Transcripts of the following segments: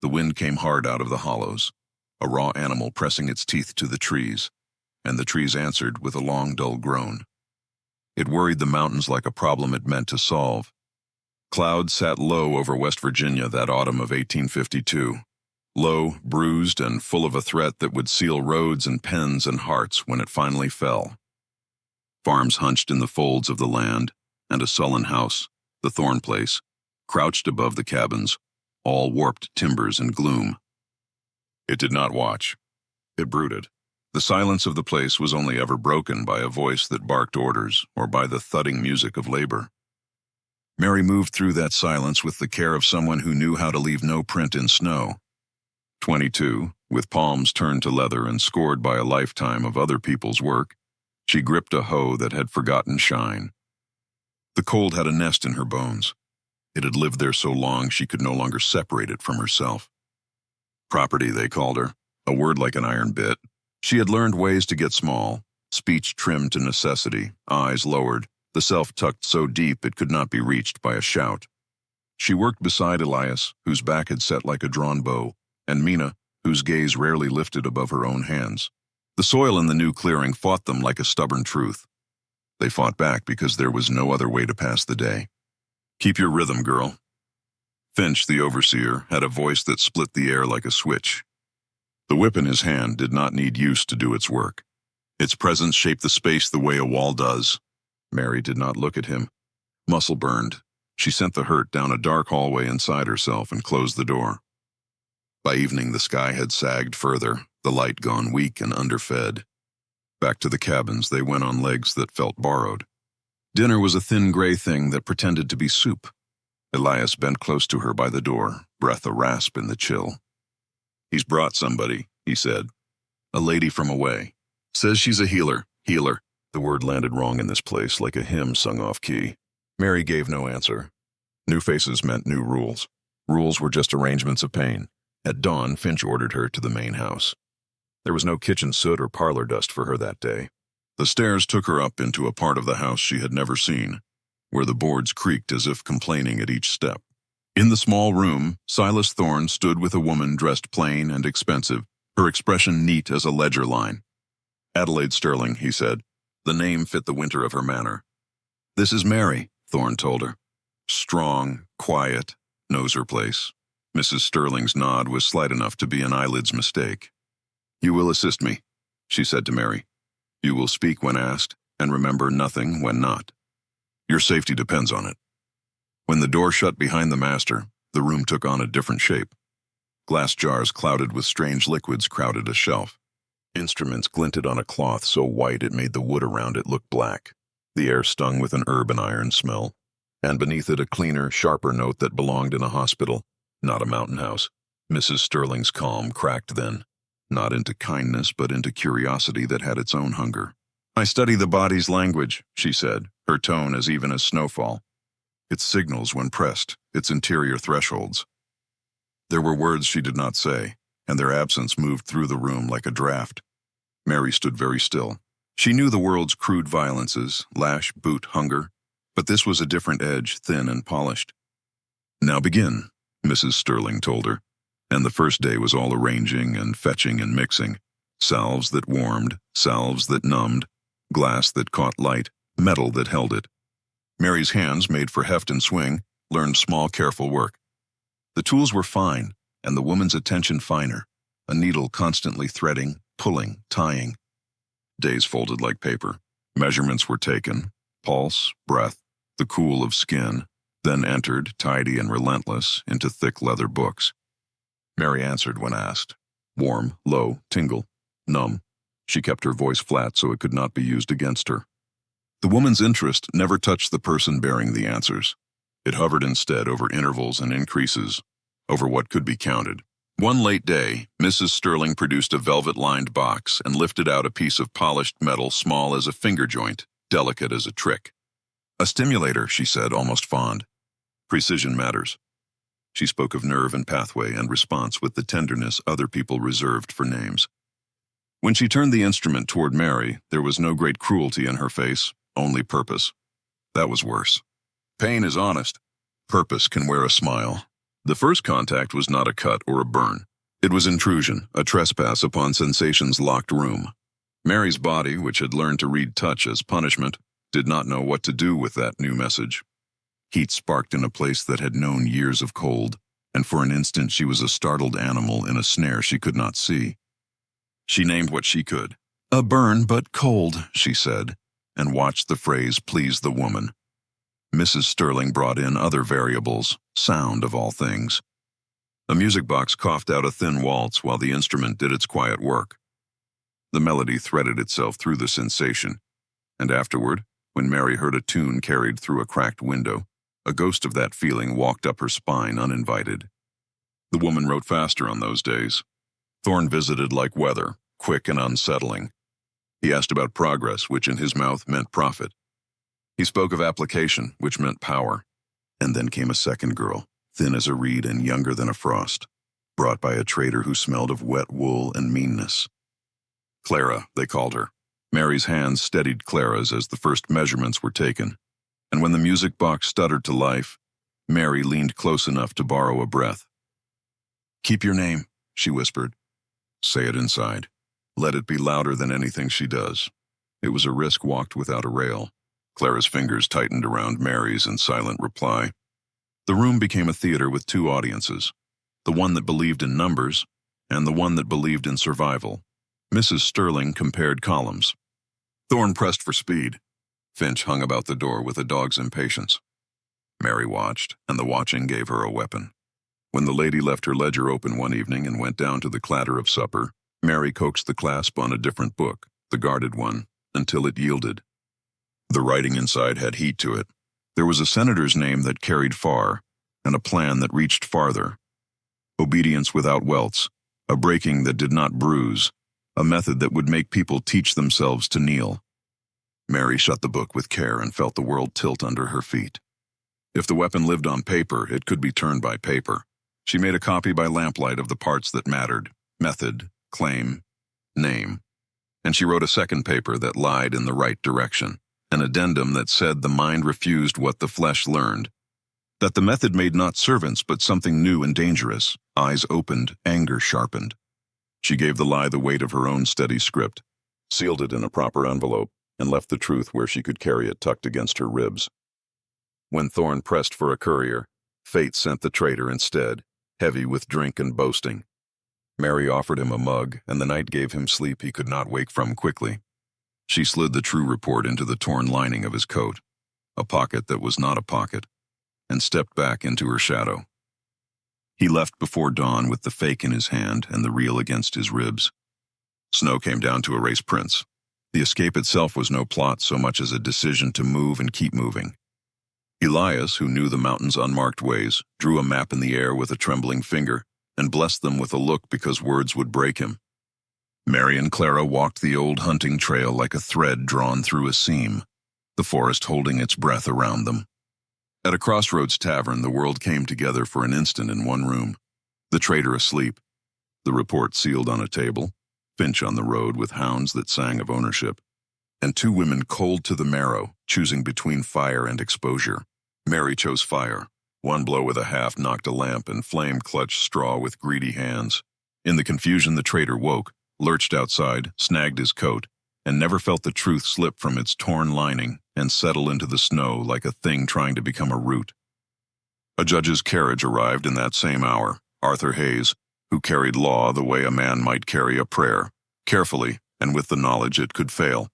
The wind came hard out of the hollows, a raw animal pressing its teeth to the trees, and the trees answered with a long, dull groan. It worried the mountains like a problem it meant to solve. Clouds sat low over West Virginia that autumn of 1852, low, bruised, and full of a threat that would seal roads and pens and hearts when it finally fell. Farms hunched in the folds of the land, and a sullen house, the Thorne place, crouched above the cabins, all warped timbers and gloom. It did not watch. It brooded. The silence of the place was only ever broken by a voice that barked orders or by the thudding music of labor. Mary moved through that silence with the care of someone who knew how to leave no print in snow. 22, with palms turned to leather and scored by a lifetime of other people's work, she gripped a hoe that had forgotten shine. The cold had a nest in her bones. It had lived there so long she could no longer separate it from herself. Property, they called her, a word like an iron bit. She had learned ways to get small, speech trimmed to necessity, eyes lowered, the self tucked so deep it could not be reached by a shout. She worked beside Elias, whose back had set like a drawn bow, and Mina, whose gaze rarely lifted above her own hands. The soil in the new clearing fought them like a stubborn truth. They fought back because there was no other way to pass the day. "Keep your rhythm, girl." Finch, the overseer, had a voice that split the air like a switch. The whip in his hand did not need use to do its work. Its presence shaped the space the way a wall does. Mary did not look at him. Muscle burned. She sent the hurt down a dark hallway inside herself and closed the door. By evening, the sky had sagged further, the light gone weak and underfed. Back to the cabins, they went on legs that felt borrowed. Dinner was a thin gray thing that pretended to be soup. Elias bent close to her by the door, breath a rasp in the chill. "He's brought somebody," he said. "A lady from away. Says she's a healer." Healer. The word landed wrong in this place, like a hymn sung off key. Mary gave no answer. New faces meant new rules. Rules were just arrangements of pain. At dawn, Finch ordered her to the main house. There was no kitchen soot or parlor dust for her that day. The stairs took her up into a part of the house she had never seen, where the boards creaked as if complaining at each step. In the small room, Silas Thorne stood with a woman dressed plain and expensive, her expression neat as a ledger line. "Adelaide Sterling," he said. The name fit the winter of her manner. "This is Mary," Thorne told her. Strong, quiet, knows her place. Mrs. Sterling's nod was slight enough to be an eyelid's mistake. "You will assist me," she said to Mary. "You will speak when asked, and remember nothing when not. Your safety depends on it." When the door shut behind the master, the room took on a different shape. Glass jars clouded with strange liquids crowded a shelf. Instruments glinted on a cloth so white it made the wood around it look black. The air stung with an herb and iron smell, and beneath it a cleaner, sharper note that belonged in a hospital, not a mountain house. Mrs. Sterling's calm cracked then, not into kindness but into curiosity that had its own hunger. "I study the body's language," she said, her tone as even as snowfall. Its signals when pressed, its interior thresholds. There were words she did not say, and their absence moved through the room like a draft. Mary stood very still. She knew the world's crude violences, lash, boot, hunger, but this was a different edge, thin and polished. "Now begin," Mrs. Sterling told her, and the first day was all arranging and fetching and mixing. Salves that warmed, salves that numbed, glass that caught light, metal that held it. Mary's hands, made for heft and swing, learned small, careful work. The tools were fine, and the woman's attention finer, a needle constantly threading, pulling, tying. Days folded like paper. Measurements were taken, pulse, breath, the cool of skin, then entered, tidy and relentless, into thick leather books. Mary answered when asked. Warm, low, tingle, numb. She kept her voice flat so it could not be used against her. The woman's interest never touched the person bearing the answers. It hovered instead over intervals and increases, over what could be counted. One late day, Mrs. Sterling produced a velvet-lined box and lifted out a piece of polished metal small as a finger joint, delicate as a trick. "A stimulator," she said, almost fond. "Precision matters." She spoke of nerve and pathway and response with the tenderness other people reserved for names. When she turned the instrument toward Mary, there was no great cruelty in her face, only purpose. That was worse. Pain is honest. Purpose can wear a smile. The first contact was not a cut or a burn. It was intrusion, a trespass upon sensation's locked room. Mary's body, which had learned to read touch as punishment, did not know what to do with that new message. Heat sparked in a place that had known years of cold, and for an instant she was a startled animal in a snare she could not see. She named what she could. "A burn, but cold," she said, and watched the phrase please the woman. Mrs. Sterling brought in other variables, sound of all things. A music box coughed out a thin waltz while the instrument did its quiet work. The melody threaded itself through the sensation, and afterward, when Mary heard a tune carried through a cracked window, a ghost of that feeling walked up her spine uninvited. The woman wrote faster on those days. Thorne visited like weather, quick and unsettling. He asked about progress, which in his mouth meant profit. He spoke of application, which meant power. And then came a second girl, thin as a reed and younger than a frost, brought by a trader who smelled of wet wool and meanness. Clara, they called her. Mary's hands steadied Clara's as the first measurements were taken, and when the music box stuttered to life, Mary leaned close enough to borrow a breath. "Keep your name," she whispered. "Say it inside. Let it be louder than anything she does." It was a risk walked without a rail. Clara's fingers tightened around Mary's in silent reply. The room became a theater with two audiences, the one that believed in numbers and the one that believed in survival. Mrs. Sterling compared columns. Thorne pressed for speed. Finch hung about the door with a dog's impatience. Mary watched, and the watching gave her a weapon. When the lady left her ledger open one evening and went down to the clatter of supper, Mary coaxed the clasp on a different book, the guarded one, until it yielded. The writing inside had heat to it. There was a senator's name that carried far, and a plan that reached farther. Obedience without welts, a breaking that did not bruise, a method that would make people teach themselves to kneel. Mary shut the book with care and felt the world tilt under her feet. If the weapon lived on paper, it could be turned by paper. She made a copy by lamplight of the parts that mattered: method, claim, name. And she wrote a second paper that lied in the right direction, an addendum that said the mind refused what the flesh learned, that the method made not servants but something new and dangerous. Eyes opened, anger sharpened. She gave the lie the weight of her own steady script, sealed it in a proper envelope, and left the truth where she could carry it tucked against her ribs. When Thorne pressed for a courier, fate sent the traitor instead, heavy with drink and boasting. Mary offered him a mug, and the night gave him sleep he could not wake from quickly. She slid the true report into the torn lining of his coat, a pocket that was not a pocket, and stepped back into her shadow. He left before dawn with the fake in his hand and the real against his ribs. Snow came down to erase prints. The escape itself was no plot so much as a decision to move and keep moving. Elias, who knew the mountain's unmarked ways, drew a map in the air with a trembling finger and blessed them with a look because words would break him. Mary and Clara walked the old hunting trail like a thread drawn through a seam, the forest holding its breath around them. At a crossroads tavern, the world came together for an instant in one room. The trader asleep, the report sealed on a table, Finch on the road with hounds that sang of ownership, and two women cold to the marrow, choosing between fire and exposure. Mary chose fire. One blow with a half knocked a lamp, and flame clutched straw with greedy hands. In the confusion, the trader woke, lurched outside, snagged his coat, and never felt the truth slip from its torn lining and settle into the snow like a thing trying to become a root. A judge's carriage arrived in that same hour, Arthur Hayes, who carried law the way a man might carry a prayer, carefully and with the knowledge it could fail.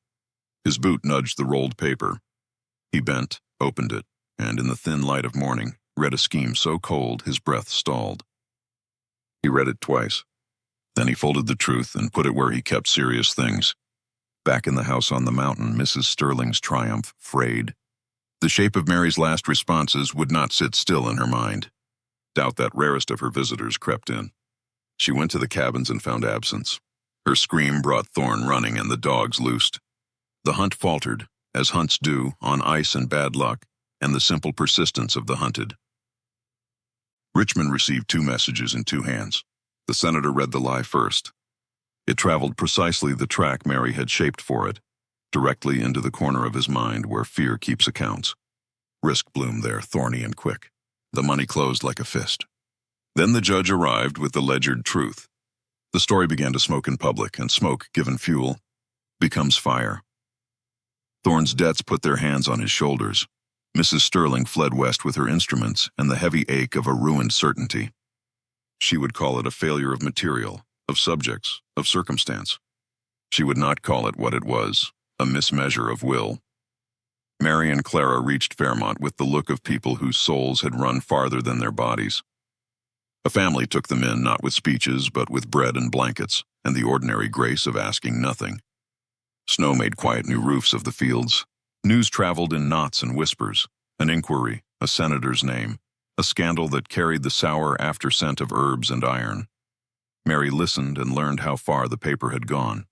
His boot nudged the rolled paper. He bent, opened it, and in the thin light of morning, read a scheme so cold his breath stalled. He read it twice. Then he folded the truth and put it where he kept serious things. Back in the house on the mountain, Mrs. Sterling's triumph frayed. The shape of Mary's last responses would not sit still in her mind. Doubt that rarest of her visitors crept in. She went to the cabins and found absence. Her scream brought Thorne running and the dogs loosed. The hunt faltered, as hunts do, on ice and bad luck, and the simple persistence of the hunted. Richmond received two messages in two hands. The senator read the lie first. It traveled precisely the track Mary had shaped for it, directly into the corner of his mind where fear keeps accounts. Risk bloomed there, thorny and quick. The money closed like a fist. Then the judge arrived with the ledgered truth. The story began to smoke in public, and smoke, given fuel, becomes fire. Thorne's debts put their hands on his shoulders. Mrs. Sterling fled west with her instruments and the heavy ache of a ruined certainty. She would call it a failure of material, of subjects, of circumstance. She would not call it what it was, a mismeasure of will. Mary and Clara reached Fairmont with the look of people whose souls had run farther than their bodies. A family took them in not with speeches but with bread and blankets and the ordinary grace of asking nothing. Snow made quiet new roofs of the fields. News traveled in knots and whispers, an inquiry, a senator's name, a scandal that carried the sour after-scent of herbs and iron. Mary listened and learned how far the paper had gone.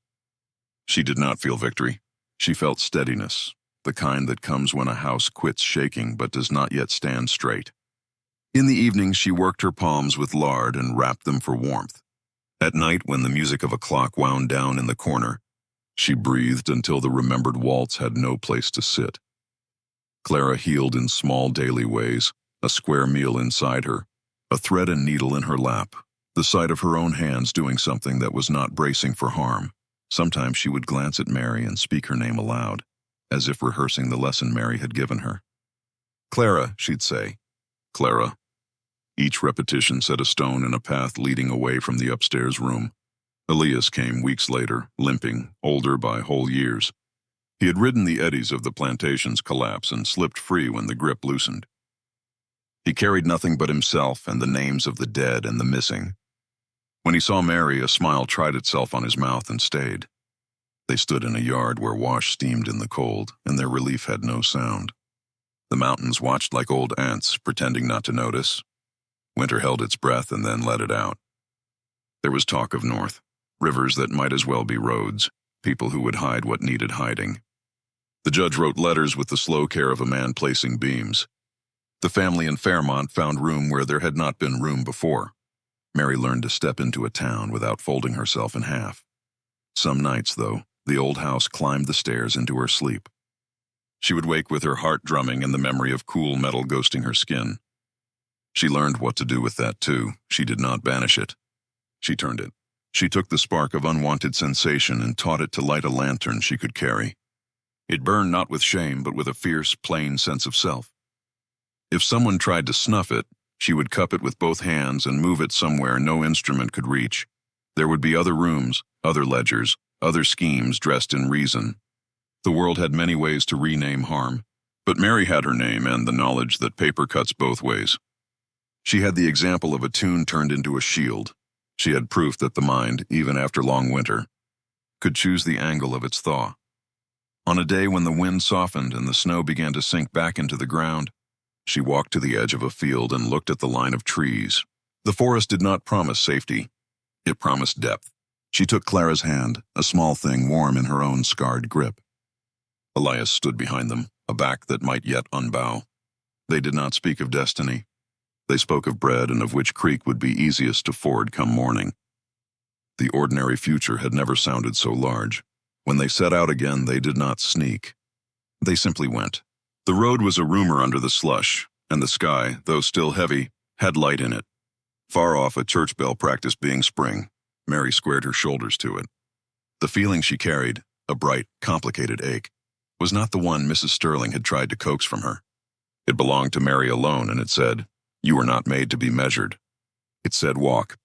She did not feel victory. She felt steadiness, the kind that comes when a house quits shaking but does not yet stand straight. In the evening, she worked her palms with lard and wrapped them for warmth. At night, when the music of a clock wound down in the corner, she breathed until the remembered waltz had no place to sit. Clara healed in small daily ways, a square meal inside her, a thread and needle in her lap, the sight of her own hands doing something that was not bracing for harm. Sometimes she would glance at Mary and speak her name aloud, as if rehearsing the lesson Mary had given her. "Clara," she'd say. "Clara." Each repetition set a stone in a path leading away from the upstairs room. Elias came weeks later, limping, older by whole years. He had ridden the eddies of the plantation's collapse and slipped free when the grip loosened. He carried nothing but himself and the names of the dead and the missing. When he saw Mary, a smile tried itself on his mouth and stayed. They stood in a yard where wash steamed in the cold, and their relief had no sound. The mountains watched like old ants, pretending not to notice. Winter held its breath and then let it out. There was talk of north, rivers that might as well be roads, people who would hide what needed hiding. The judge wrote letters with the slow care of a man placing beams. The family in Fairmont found room where there had not been room before. Mary learned to step into a town without folding herself in half. Some nights, though, the old house climbed the stairs into her sleep. She would wake with her heart drumming and the memory of cool metal ghosting her skin. She learned what to do with that, too. She did not banish it. She turned it. She took the spark of unwanted sensation and taught it to light a lantern she could carry. It burned not with shame, but with a fierce, plain sense of self. If someone tried to snuff it, she would cup it with both hands and move it somewhere no instrument could reach. There would be other rooms, other ledgers, other schemes dressed in reason. The world had many ways to rename harm, but Mary had her name and the knowledge that paper cuts both ways. She had the example of a tune turned into a shield. She had proof that the mind, even after long winter, could choose the angle of its thaw. On a day when the wind softened and the snow began to sink back into the ground, she walked to the edge of a field and looked at the line of trees. The forest did not promise safety. It promised depth. She took Clara's hand, a small thing warm in her own scarred grip. Elias stood behind them, a back that might yet unbow. They did not speak of destiny. They spoke of bread and of which creek would be easiest to ford come morning. The ordinary future had never sounded so large. When they set out again, they did not sneak. They simply went. The road was a rumor under the slush, and the sky, though still heavy, had light in it. Far off, a church bell practiced being spring. Mary squared her shoulders to it. The feeling she carried, a bright, complicated ache, was not the one Mrs. Sterling had tried to coax from her. It belonged to Mary alone, and it said, "You were not made to be measured." It said, "Walk."